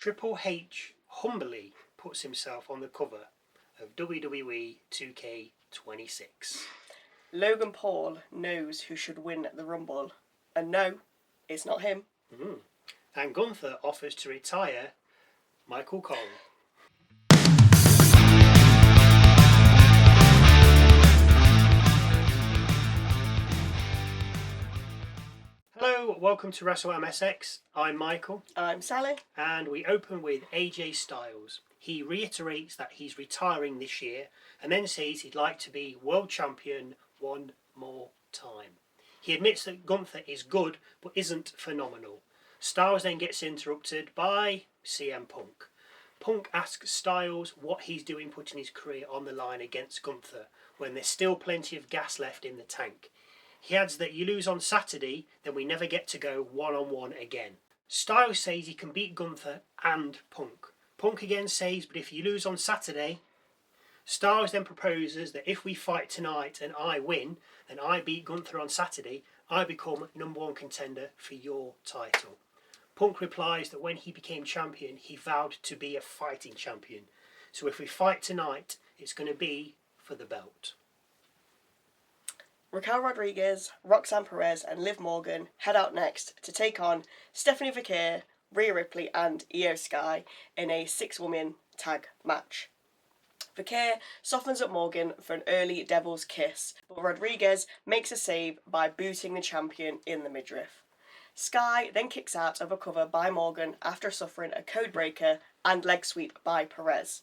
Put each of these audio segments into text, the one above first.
Triple H humbly puts himself on the cover of WWE 2K26. Logan Paul knows who should win the Rumble, and no, it's not him. And Gunther offers to retire Michael Cole. Hello, welcome to Wrestle MSX. I'm Michael. I'm Sally. And we open with AJ Styles. He reiterates that he's retiring this year and then says he'd like to be world champion one more time. He admits that Gunther is good but isn't phenomenal. Styles then gets interrupted by CM Punk. Punk asks Styles what he's doing putting his career on the line against Gunther when there's still plenty of gas left in the tank. He adds that you lose on Saturday, then we never get to go one-on-one again. Styles says he can beat Gunther and Punk. Punk again says, but if you lose on Saturday... Styles then proposes that if we fight tonight and I win, and I beat Gunther on Saturday, I become #1 contender for your title. Punk replies that when he became champion, he vowed to be a fighting champion. So if we fight tonight, it's going to be for the belt. Raquel Rodriguez, Roxanne Perez and Liv Morgan head out next to take on Stephanie Vaquer, Rhea Ripley and Io Sky in a 6-woman tag match. Vaquer softens up Morgan for an early Devil's Kiss, but Rodriguez makes a save by booting the champion in the midriff. Sky then kicks out of a cover by Morgan after suffering a code breaker and leg sweep by Perez.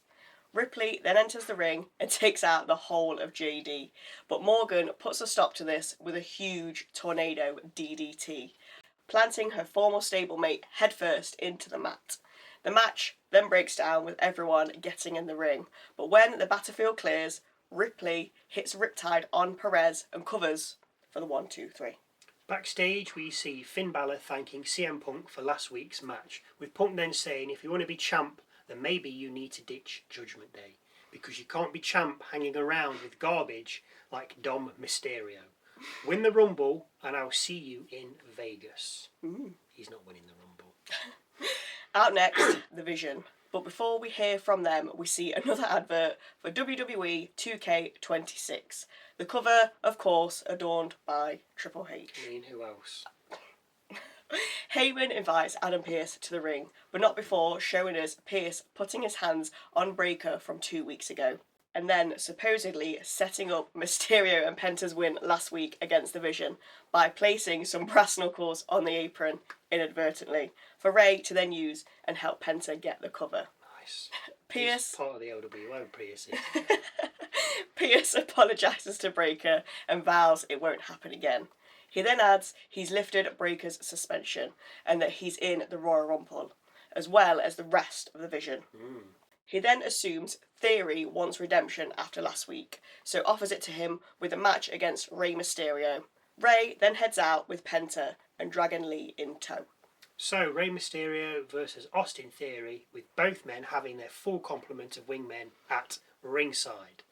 Ripley then enters the ring and takes out the whole of JD, but Morgan puts a stop to this with a huge tornado DDT, planting her former stablemate headfirst into the mat. The match then breaks down with everyone getting in the ring, but when the battlefield clears, Ripley hits Riptide on Perez and covers for the 1-2-3. Backstage, we see Finn Bálor thanking CM Punk for last week's match, with Punk then saying if you want to be champ, then maybe you need to ditch Judgment Day, because you can't be champ hanging around with garbage like Dom Mysterio. Win the Rumble and I'll see you in Vegas. He's not winning the Rumble. Out next, The Vision. But before we hear from them, we see another advert for WWE 2K26. The cover, of course, adorned by Triple H. I mean, who else? Heyman invites Adam Pearce to the ring, but not before showing us Pearce putting his hands on Breakker from 2 weeks ago, and then supposedly setting up Mysterio and Penta's win last week against The Vision by placing some brass knuckles on the apron inadvertently for Rey to then use and help Penta get the cover. Nice. Pearce... He's part of the LWO, Pearce is. Pearce apologises to Breakker and vows it won't happen again. He then adds he's lifted Breakker's suspension and that he's in the Royal Rumble, as well as the rest of the Vision. He then assumes Theory wants redemption after last week, so offers it to him with a match against Rey Mysterio. Rey then heads out with Penta and Dragon Lee in tow. So, Rey Mysterio versus Austin Theory, with both men having their full complement of wingmen at ringside.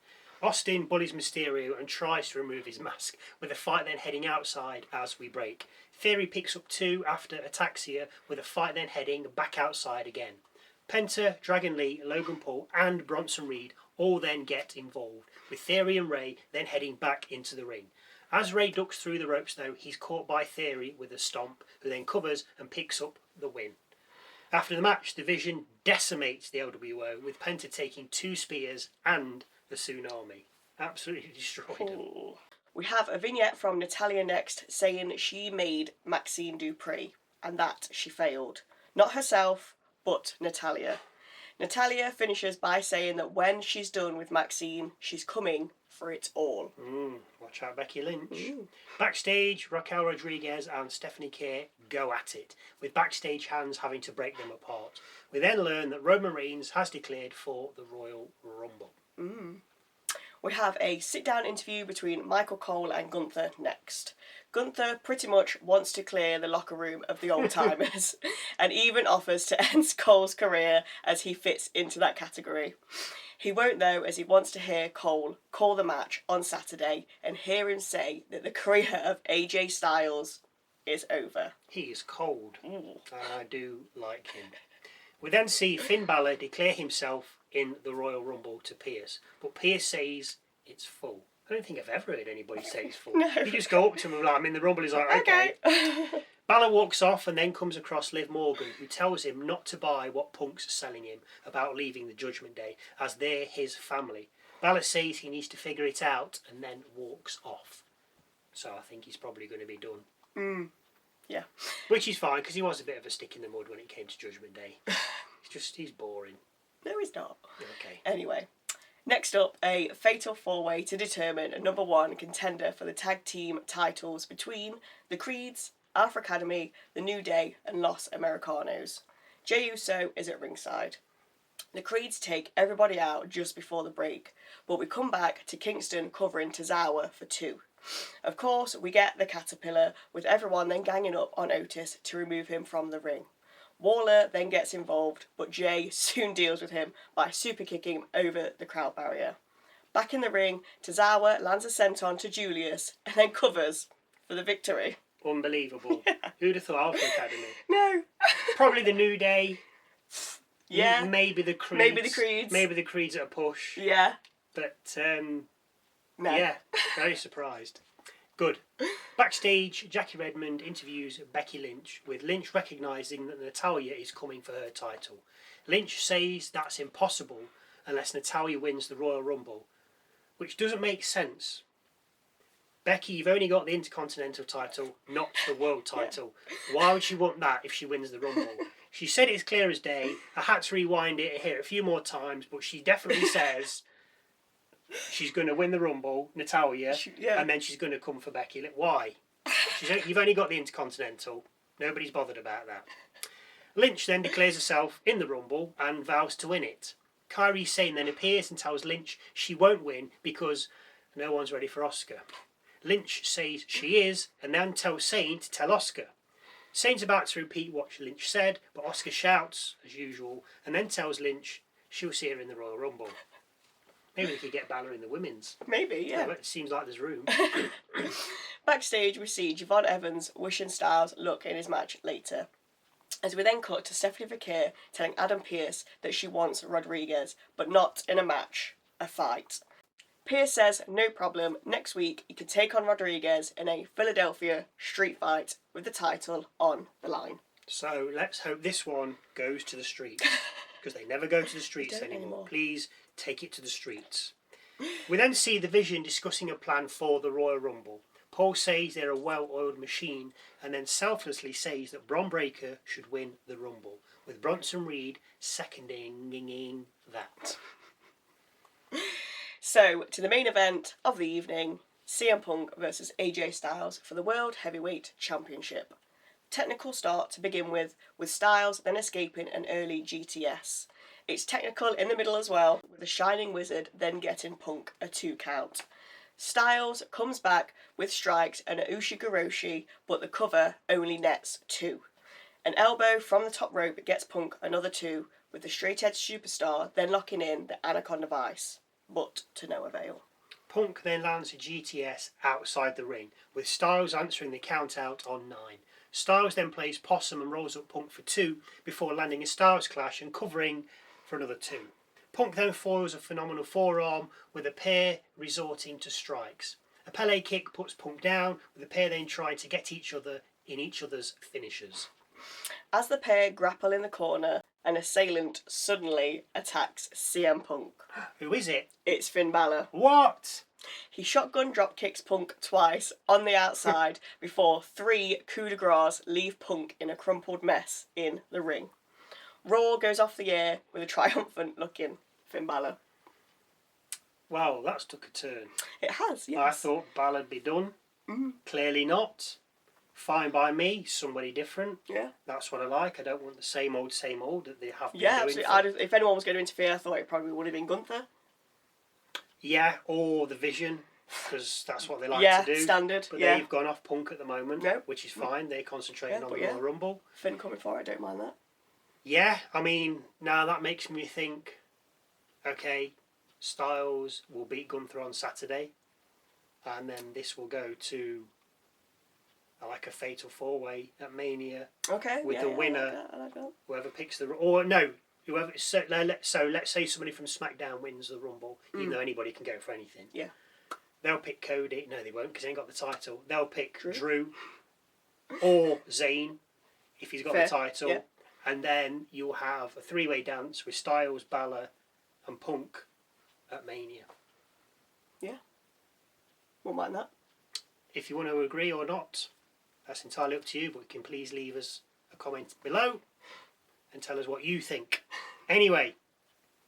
Austin bullies Mysterio and tries to remove his mask, with the fight then heading outside as we break. Theory picks up 2 after ataxia, with the fight then heading back outside again. Penta, Dragon Lee, Logan Paul and Bronson Reed all then get involved, with Theory and Rey then heading back into the ring. As Rey ducks through the ropes though, he's caught by Theory with a stomp, who then covers and picks up the win. After the match, the Vision decimates the LWO, with Penta taking 2 spears and the tsunami. Absolutely destroyed them. We have a vignette from Natalya next saying she made Maxine Dupree and that she failed. Not herself, but Natalya. Natalya finishes by saying that when she's done with Maxine, she's coming for it all. Watch out, Becky Lynch. Backstage, Raquel Rodriguez and Stephanie Kerr go at it, with backstage hands having to break them apart. We then learn that Roman Reigns has declared for the Royal Rumble. We have a sit-down interview between Michael Cole and Gunther next. Gunther pretty much wants to clear the locker room of the old-timers and even offers to end Cole's career as he fits into that category. He won't though, as he wants to hear Cole call the match on Saturday and hear him say that the career of AJ Styles is over. He is cold, and I do like him. We then see Finn Bálor declare himself in the Royal Rumble to Pearce, but Pearce says it's full. I don't think I've ever heard anybody say it's full. No. You just go up to him and like, I'm in the Rumble, he's like, okay. Balor walks off and then comes across Liv Morgan, who tells him not to buy what Punk's selling him about leaving the Judgment Day, as they're his family. Balor says he needs to figure it out and then walks off. So I think he's probably going to be done. Yeah. Which is fine, because he was a bit of a stick in the mud when it came to Judgment Day. He's boring. No, he's not. Okay. Anyway, next up, a fatal four-way to determine a number one contender for the tag team titles between the Creeds, Alpha Academy, the New Day, and Los Americanos. Jey Uso is at ringside. The Creeds take everybody out just before the break, but we come back to Kingston covering Tozawa for 2. Of course, we get the Caterpillar, with everyone then ganging up on Otis to remove him from the ring. Waller then gets involved, but Jey soon deals with him by super kicking him over the crowd barrier. Back in the ring, Tozawa lands a senton to Julius and then covers for the victory. Unbelievable. Who'd have thought Alpha Academy? No. Probably the New Day. Yeah. Maybe the Creeds. Maybe the Creeds at a push. Yeah. But, No. yeah, very surprised. Good. Backstage, Jackie Redmond interviews Becky Lynch, with Lynch recognising that Natalya is coming for her title. Lynch says that's impossible unless Natalya wins the Royal Rumble, which doesn't make sense. Becky, you've only got the Intercontinental title, not the World title. Why would she want that if she wins the Rumble? She said it as clear as day. I had to rewind it and hear it a few more times, but she definitely says she's going to win the Rumble, Natalya, and then she's going to come for Becky. Why? You've only got the Intercontinental. Nobody's bothered about that. Lynch then declares herself in the Rumble and vows to win it. Kairi Sane then appears and tells Lynch she won't win because no one's ready for Asuka. Lynch says she is, and then tells Sane to tell Asuka. Sane's about to repeat what Lynch said, but Asuka shouts, as usual, and then tells Lynch she'll see her in the Royal Rumble. Maybe we could get Balor in the women's. Maybe, yeah. It seems like there's room. Backstage, we see Javon Evans wishing Styles luck in his match later. As we then cut to Stephanie Vaquer telling Adam Pearce that she wants Rodriguez, but not in a match, a fight. Pearce says no problem, next week he can take on Rodriguez in a Philadelphia street fight with the title on the line. So let's hope this one goes to the streets, because they never go to the streets anymore. Please take it to the streets. We then see the Vision discussing a plan for the Royal Rumble. Paul says they're a well-oiled machine, and then selflessly says that Bron Breakker should win the Rumble, with Bronson Reed seconding that. So, to the main event of the evening, CM Punk versus AJ Styles for the World Heavyweight Championship. Technical start to begin with Styles then escaping an early GTS. It's technical in the middle as well, with the Shining Wizard then getting Punk a 2 count. Styles comes back with strikes and a Ushigoroshi, but the cover only nets 2. An elbow from the top rope gets Punk another 2, with the straight edge superstar then locking in the Anaconda Vice, but to no avail. Punk then lands a GTS outside the ring, with Styles answering the count out on 9. Styles then plays possum and rolls up Punk for 2 before landing a Styles Clash and covering for another 2. Punk then foils a phenomenal forearm, with a pair resorting to strikes. A Pele kick puts Punk down, with the pair then trying to get each other in each other's finishers. As the pair grapple in the corner, an assailant suddenly attacks CM Punk. Who is it? It's Finn Bálor. What? He shotgun drop kicks Punk twice on the outside before 3 coup de grace leave Punk in a crumpled mess in the ring. Raw goes off the air with a triumphant looking Finn Bálor. Well, that's took a turn. It has, yes. I thought Balor'd be done. Clearly not. Fine by me, somebody different. Yeah. That's what I like. I don't want the same old that they have been Yeah, doing. absolutely. If anyone was going to interfere, I thought it probably would have been Gunther. Yeah, or the Vision, because that's what they like to do. Yeah, standard. But they've gone off Punk at the moment, No. which is fine. They're concentrating on the Royal Rumble. Finn coming for it, I don't mind that. Yeah, I mean, now that makes me think, okay, Styles will beat Gunther on Saturday, and then this will go to I like a fatal 4-way at Mania. Okay. With the winner, I like that. whoever picks the... Or, no, whoever... So let's say somebody from SmackDown wins the Rumble, even though anybody can go for anything. Yeah. They'll pick Cody. No, they won't, because he ain't got the title. They'll pick Drew or Zayn, if he's got the title. Yeah. And then you'll have a 3-way dance with Styles, Balor and Punk at Mania. Yeah. Won't mind that. If you want to agree or not, that's entirely up to you, but you can please leave us a comment below and tell us what you think. Anyway,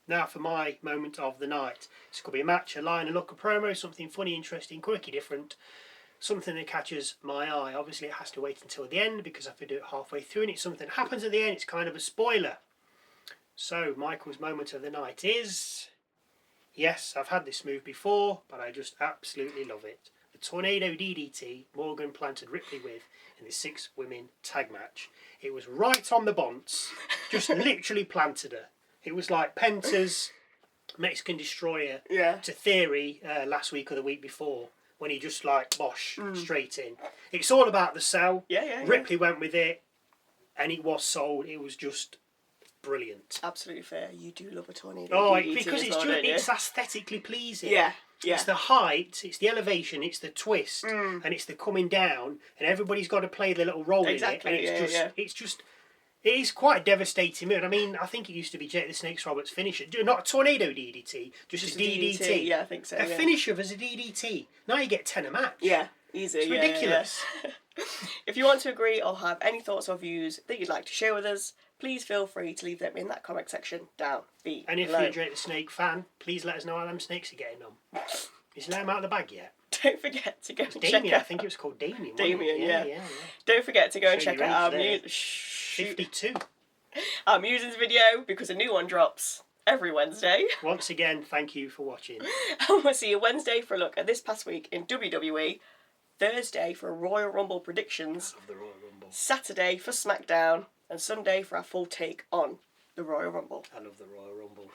now for my moment of the night. This could be a match, a line, a look, a promo, something funny, interesting, quirky, different, something that catches my eye. Obviously it has to wait until the end, because if I do it halfway through and it's something that happens at the end, it's kind of a spoiler. So Michael's moment of the night is... Yes, I've had this move before, but I just absolutely love it. The Tornado DDT Morgan planted Ripley with in the 6-women tag match. It was right on the bonce, just literally planted her. It was like Penta's Mexican Destroyer to Theory last week or the week before, when he just like bosh straight in. It's all about the sell. Ripley went with it, and it was sold. It was just brilliant. Absolutely fair. You do love a tornado. Oh, DDT because as well, it's aesthetically pleasing. Yeah. It's the height, it's the elevation, it's the twist, and it's the coming down, and everybody's got to play their little role in it. And it is quite a devastating move. I mean, I think it used to be Jake the Snake's Roberts' finisher. Not a tornado DDT, just a DDT. Yeah, I think so. A finisher as a DDT. Now you get 10 a match. Yeah, easy. It's ridiculous. If you want to agree or have any thoughts or views that you'd like to share with us, please feel free to leave them in that comment section down below. And if you're a Drake the Snake fan, please let us know how them snakes are getting on. Is he let them out of the bag yet? Don't forget to go and Damien, check out... I think it was called Damien. Damien, yeah. Don't forget to go and Show check your out age our... 52. Our Musings video, because a new one drops every Wednesday. Once again, thank you for watching. And we'll see you Wednesday for a look at this past week in WWE, Thursday for Royal Rumble predictions, I love the Royal Rumble. Saturday for SmackDown, and Sunday for our full take on the Royal Rumble. I love the Royal Rumble.